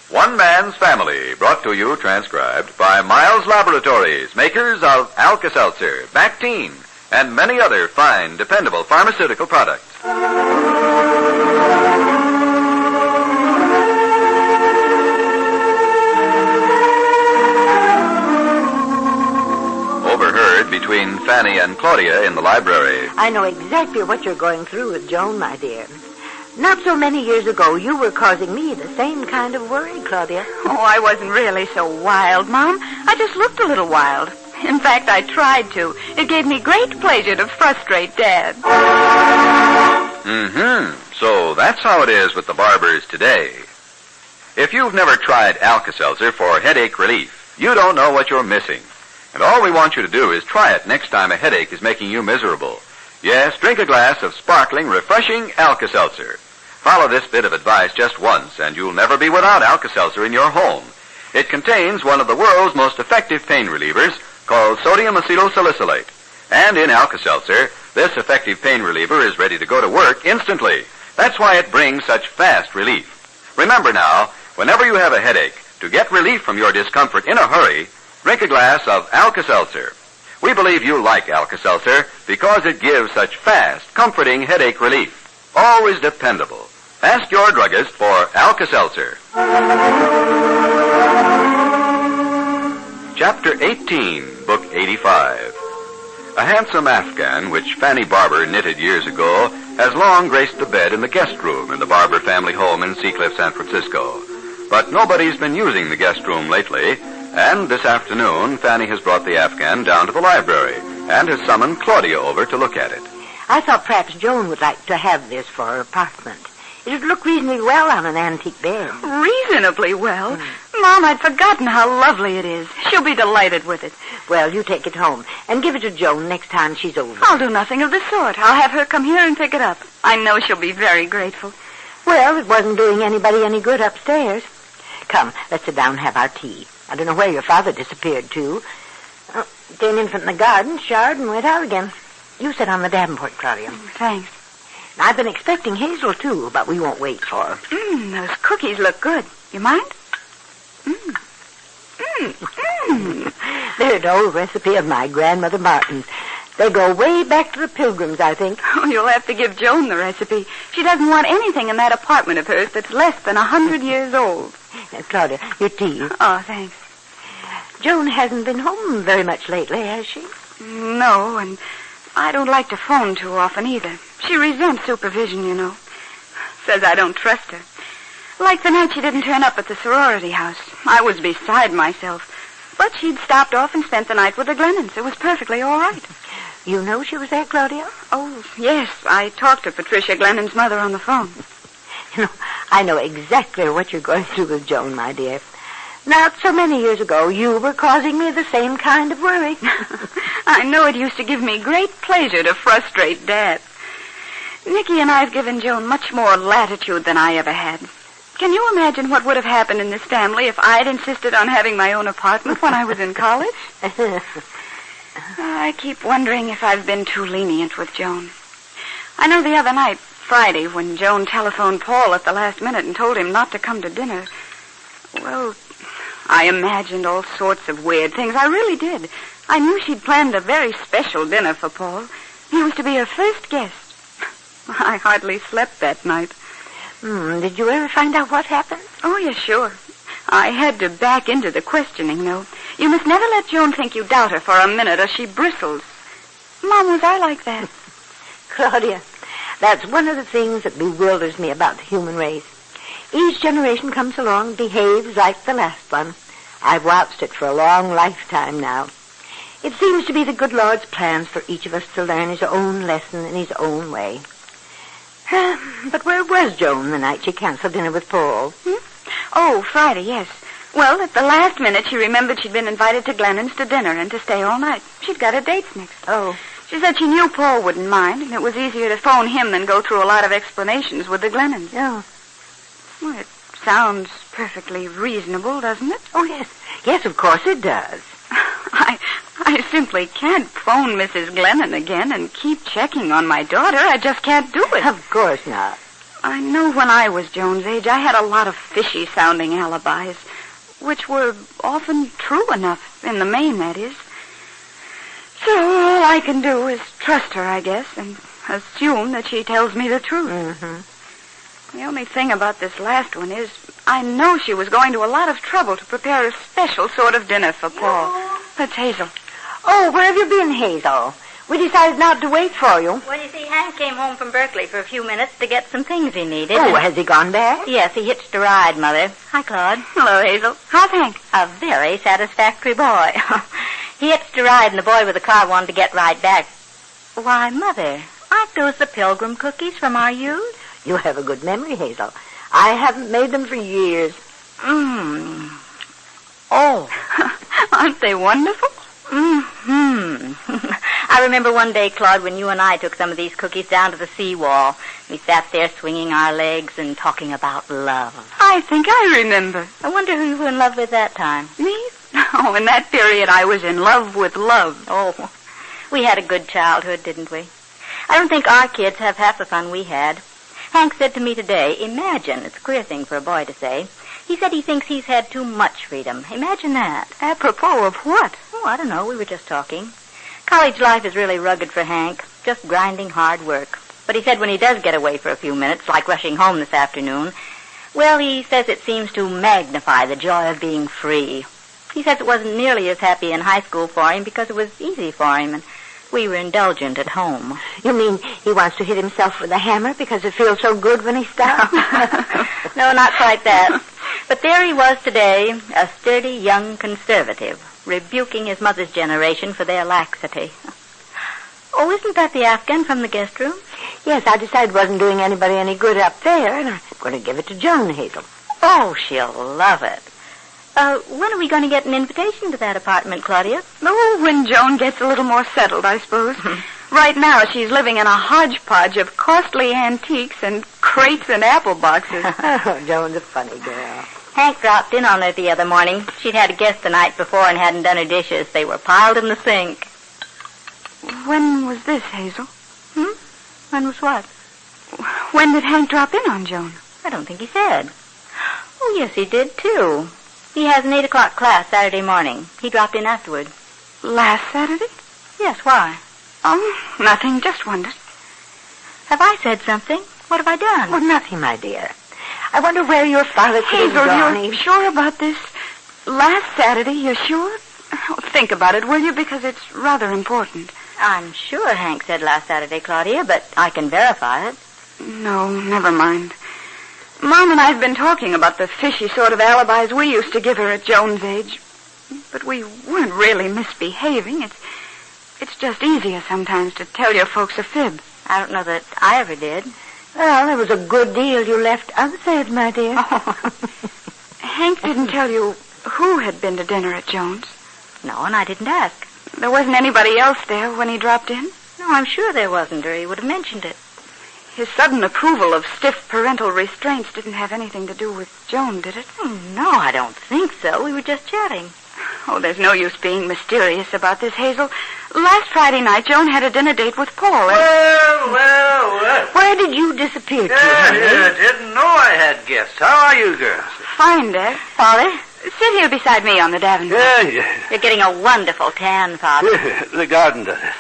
One Man's Family, brought to you, transcribed, by Miles Laboratories, makers of Alka-Seltzer, Bactine, and many other fine, dependable pharmaceutical products. Overheard between Fanny and Claudia in the library. I know exactly what you're going through with Joan, my dear. Not so many years ago, you were causing me the same kind of worry, Claudia. Oh, I wasn't really so wild, Mom. I just looked a little wild. In fact, I tried to. It gave me great pleasure to frustrate Dad. So that's how it is with the Barbours today. If you've never tried Alka-Seltzer for headache relief, you don't know what you're missing. And all we want you to do is try it next time a headache is making you miserable. Yes, drink a glass of sparkling, refreshing Alka-Seltzer. Follow this bit of advice just once, and you'll never be without Alka-Seltzer in your home. It contains one of the world's most effective pain relievers called sodium acetylsalicylate. And in Alka-Seltzer, this effective pain reliever is ready to go to work instantly. That's why it brings such fast relief. Remember now, whenever you have a headache, to get relief from your discomfort in a hurry, drink a glass of Alka-Seltzer. We believe you'll like Alka-Seltzer because it gives such fast, comforting headache relief. Always dependable. Ask your druggist for Alka-Seltzer. Chapter 18, Book 85. A handsome Afghan, which Fanny Barbour knitted years ago, has long graced the bed in the guest room in the Barbour family home in Seacliff, San Francisco. But nobody's been using the guest room lately, and this afternoon, Fanny has brought the Afghan down to the library and has summoned Claudia over to look at it. I thought perhaps Joan would like to have this for her apartment. It would look reasonably well on an antique bed. Reasonably well? Mom, I'd forgotten how lovely it is. She'll be delighted with it. Well, you take it home and give it to Joan next time she's over. I'll do nothing of the sort. I'll have her come here and pick it up. I know she'll be very grateful. Well, it wasn't doing anybody any good upstairs. Come, let's sit down and have our tea. I don't know where your father disappeared to. Came in from the garden, showered, and went out again. You sit on the davenport, Claudia. Thanks. I've been expecting Hazel, too, but we won't wait for her. Those cookies look good. You mind? They're an old recipe of my grandmother Martin's. They go way back to the Pilgrims, I think. Oh, you'll have to give Joan the recipe. She doesn't want anything in that apartment of hers that's less than 100 years old. Claudia, your tea. Oh, thanks. Joan hasn't been home very much lately, has she? No, and I don't like to phone too often either. She resents supervision, you know. Says I don't trust her. Like the night she didn't turn up at the sorority house. I was beside myself. But she'd stopped off and spent the night with the Glennons. It was perfectly all right. You know she was there, Claudia? Oh, yes. I talked to Patricia Glennon's mother on the phone. You know, I know exactly what you're going through with Joan, my dear. Not so many years ago, you were causing me the same kind of worry. I know it used to give me great pleasure to frustrate Dad. Nicky and I have given Joan much more latitude than I ever had. Can you imagine what would have happened in this family if I'd insisted on having my own apartment when I was in college? I keep wondering if I've been too lenient with Joan. I know the other night, Friday, when Joan telephoned Paul at the last minute and told him not to come to dinner, well, I imagined all sorts of weird things. I really did. I knew she'd planned a very special dinner for Paul. He was to be her first guest. I hardly slept that night. Did you ever find out what happened? Oh, yes, sure. I had to back into the questioning, though. You must never let Joan think you doubt her for a minute or she bristles. Mom, was I like that? Claudia, that's one of the things that bewilders me about the human race. Each generation comes along, behaves like the last one. I've watched it for a long lifetime now. It seems to be the good Lord's plans for each of us to learn his own lesson in his own way. But where was Joan the night she canceled dinner with Paul? Oh, Friday, yes. Well, at the last minute, she remembered she'd been invited to Glennon's to dinner and to stay all night. She'd got her dates mixed. Oh. She said she knew Paul wouldn't mind, and it was easier to phone him than go through a lot of explanations with the Glennons. Oh. Well, it sounds perfectly reasonable, doesn't it? Oh, yes. Yes, of course it does. I simply can't phone Mrs. Glennon again and keep checking on my daughter. I just can't do it. Of course not. I know when I was Joan's age, I had a lot of fishy-sounding alibis, which were often true enough, in the main, that is. So all I can do is trust her, I guess, and assume that she tells me the truth. Mm-hmm. The only thing about this last one is I know she was going to a lot of trouble to prepare a special sort of dinner for Paul. That's Hazel. Oh, where have you been, Hazel? We decided not to wait for you. Well, you see, Hank came home from Berkeley for a few minutes to get some things he needed. Oh, has he gone back? Yes, he hitched a ride, Mother. Hi, Claude. Hello, Hazel. How's Hank? A very satisfactory boy. He hitched a ride, and the boy with the car wanted to get right back. Why, Mother, aren't those the Pilgrim cookies from our youth? You have a good memory, Hazel. I haven't made them for years. Oh, aren't they wonderful? I remember one day, Claude, when you and I took some of these cookies down to the seawall. We sat there swinging our legs and talking about love. I think I remember. I wonder who you were in love with that time. Me? Oh, in that period I was in love with love. Oh, we had a good childhood, didn't we? I don't think our kids have half the fun we had. Hank said to me today, imagine, it's a queer thing for a boy to say, he said he thinks he's had too much freedom. Imagine that. Apropos of what? Oh, I don't know. We were just talking. College life is really rugged for Hank, just grinding hard work. But he said when he does get away for a few minutes, like rushing home this afternoon, well, he says it seems to magnify the joy of being free. He says it wasn't nearly as happy in high school for him because it was easy for him, and we were indulgent at home. You mean he wants to hit himself with a hammer because it feels so good when he stops? No, not quite that. But there he was today, a sturdy young conservative, rebuking his mother's generation for their laxity. Oh, isn't that the Afghan from the guest room? Yes, I decided it wasn't doing anybody any good up there, and I'm going to give it to Joan, Hazel. Oh, she'll love it. When are we going to get an invitation to that apartment, Claudia? Oh, when Joan gets a little more settled, I suppose. Right now, she's living in a hodgepodge of costly antiques and crates and apple boxes. Oh, Joan's a funny girl. Hank dropped in on her the other morning. She'd had a guest the night before and hadn't done her dishes. They were piled in the sink. When was this, Hazel? When was what? When did Hank drop in on Joan? I don't think he said. Oh, yes, he did, too. He has an 8 o'clock class Saturday morning. He dropped in afterward. Last Saturday? Yes, why? Nothing. Just wondered. Have I said something? What have I done? Well, nothing, my dear. I wonder where your father could have gone. Hazel, you're sure about this? Last Saturday, you're sure? Oh, think about it, will you? Because it's rather important. I'm sure Hank said last Saturday, Claudia, but I can verify it. No, never mind. Mom and I have been talking about the fishy sort of alibis we used to give her at Joan's age. But we weren't really misbehaving. It's just easier sometimes to tell your folks a fib. I don't know that I ever did. Well, there was a good deal you left unsaid, my dear. Hank didn't tell you who had been to dinner at Joan's? No, and I didn't ask. There wasn't anybody else there when he dropped in? No, I'm sure there wasn't, or he would have mentioned it. His sudden approval of stiff parental restraints didn't have anything to do with Joan, did it? No, I don't think so. We were just chatting. Oh, there's no use being mysterious about this, Hazel. Last Friday night, Joan had a dinner date with Paul. Well. Where did you disappear to, Henry? Didn't know I had guests. How are you girls? Fine, Dad. Father? Sit here beside me on the davenport. Yeah. You're getting a wonderful tan, Father. The garden does it.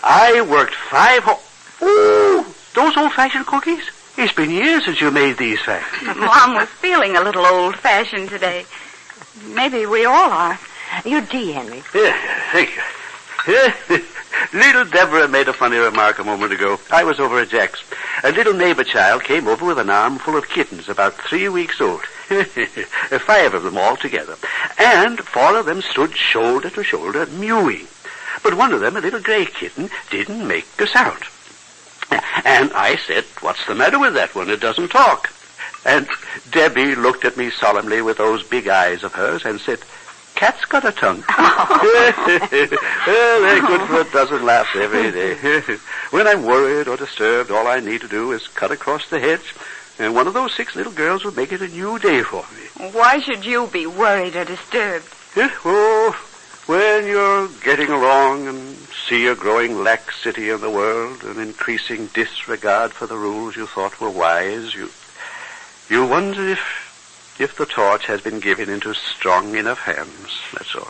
I worked 5 Ooh, those old-fashioned cookies? It's been years since you made these things. Mom was feeling a little old-fashioned today. Maybe we all are. Your tea, Henry. Yeah, thank you. Little Deborah made a funny remark a moment ago. I was over at Jack's. A little neighbor child came over with an armful of kittens about 3 weeks old. 5 of them all together. And 4 of them stood shoulder to shoulder, mewing. But one of them, a little gray kitten, didn't make a sound. And I said, "What's the matter with that one? It doesn't talk." And Debbie looked at me solemnly with those big eyes of hers and said, "Cat's got a tongue." Well, they're good for a dozen laughs every day. When I'm worried or disturbed, all I need to do is cut across the hedge, and one of those 6 little girls will make it a new day for me. Why should you be worried or disturbed? Oh, When you're getting along and see a growing laxity in the world, an increasing disregard for the rules you thought were wise, you wonder if the torch has been given into strong enough hands, that's all.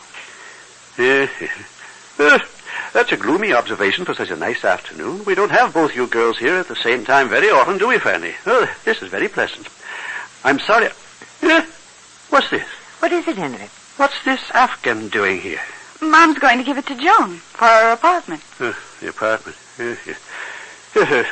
That's a gloomy observation for such a nice afternoon. We don't have both you girls here at the same time very often, do we, Fanny? Oh, this is very pleasant. I'm sorry. What's this? What is it, Henry? What's this Afghan doing here? Mom's going to give it to Joan for her apartment. The apartment.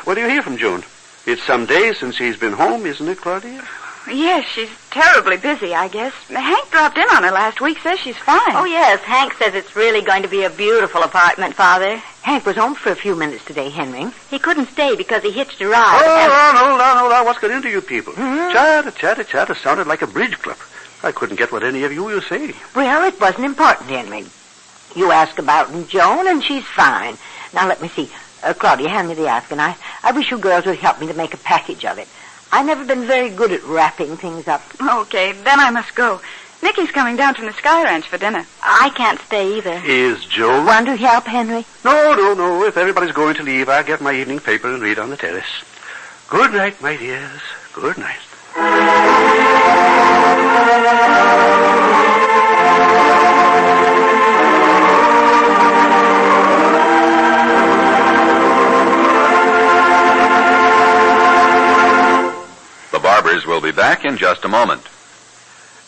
What do you hear from Joan? It's some days since he's been home, isn't it, Claudia? Yes, she's terribly busy, I guess. Hank dropped in on her last week, says she's fine. Oh, yes. Hank says it's really going to be a beautiful apartment, Father. Hank was home for a few minutes today, Henry. He couldn't stay because he hitched a ride. No. What's got into you people? Chatter sounded like a bridge club. I couldn't get what any of you were saying. Well, it wasn't important, Henry. You ask about Joan, and she's fine. Now, let me see. Claudia, hand me the Afghan. I wish you girls would help me to make a package of it. I've never been very good at wrapping things up. Okay, then I must go. Nicky's coming down from the Sky Ranch for dinner. I can't stay either. Is Joan? Want to help, Henry? No. If everybody's going to leave, I'll get my evening paper and read on the terrace. Good night, my dears. Good night. The Barbours will be back in just a moment.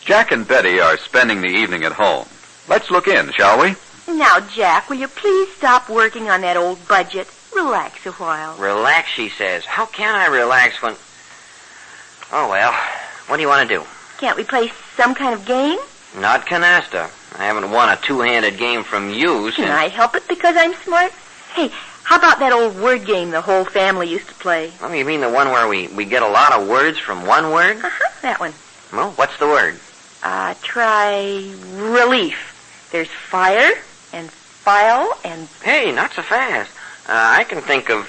Jack and Betty are spending the evening at home. Let's look in, shall we? Now, Jack, will you please stop working on that old budget? Relax a while. Relax, she says. How can I relax when... Oh, well, what do you want to do? Can't we play some kind of game? Not canasta. I haven't won a two-handed game from you since... Can I help it because I'm smart? Hey, how about that old word game the whole family used to play? Oh, you mean the one where we get a lot of words from one word? Uh-huh, that one. Well, what's the word? Try relief. There's fire and file and... Hey, not so fast. I can think of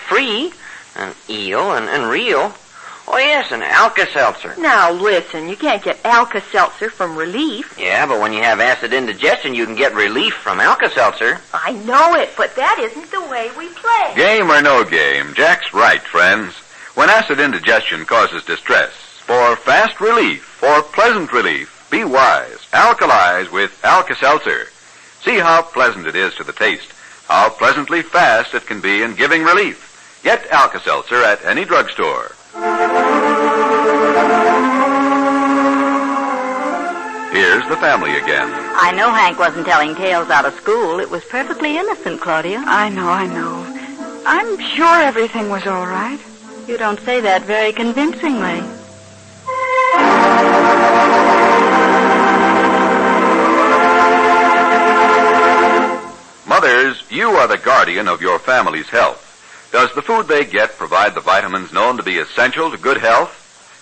free and eel and real. Oh, yes, and Alka-Seltzer. Now, listen, you can't get Alka-Seltzer from relief. Yeah, but when you have acid indigestion, you can get relief from Alka-Seltzer. I know it, but that isn't the way we play. Game or no game, Jack's right, friends. When acid indigestion causes distress, for fast relief, for pleasant relief, be wise. Alkalize with Alka-Seltzer. See how pleasant it is to the taste, how pleasantly fast it can be in giving relief. Get Alka-Seltzer at any drugstore. Here's the family again. I know Hank wasn't telling tales out of school. It was perfectly innocent, Claudia. I know. I'm sure everything was all right. You don't say that very convincingly. Mothers, you are the guardian of your family's health. Does the food they get provide the vitamins known to be essential to good health?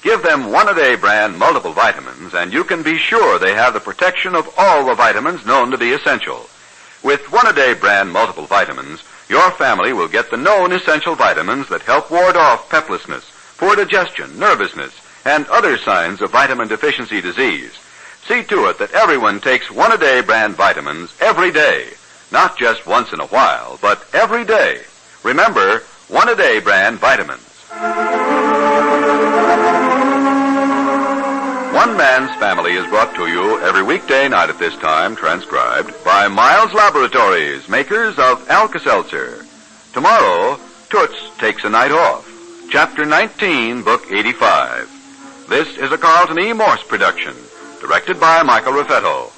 Give them One-A-Day brand multiple vitamins, and you can be sure they have the protection of all the vitamins known to be essential. With One-A-Day brand multiple vitamins, your family will get the known essential vitamins that help ward off peplessness, poor digestion, nervousness, and other signs of vitamin deficiency disease. See to it that everyone takes One-A-Day brand vitamins every day. Not just once in a while, but every day. Remember, One-A-Day brand vitamins. One Man's Family is brought to you every weekday night at this time, transcribed by Miles Laboratories, makers of Alka-Seltzer. Tomorrow, Toots takes a night off. Chapter 19, Book 85. This is a Carlton E. Morse production, directed by Michael Raffetto.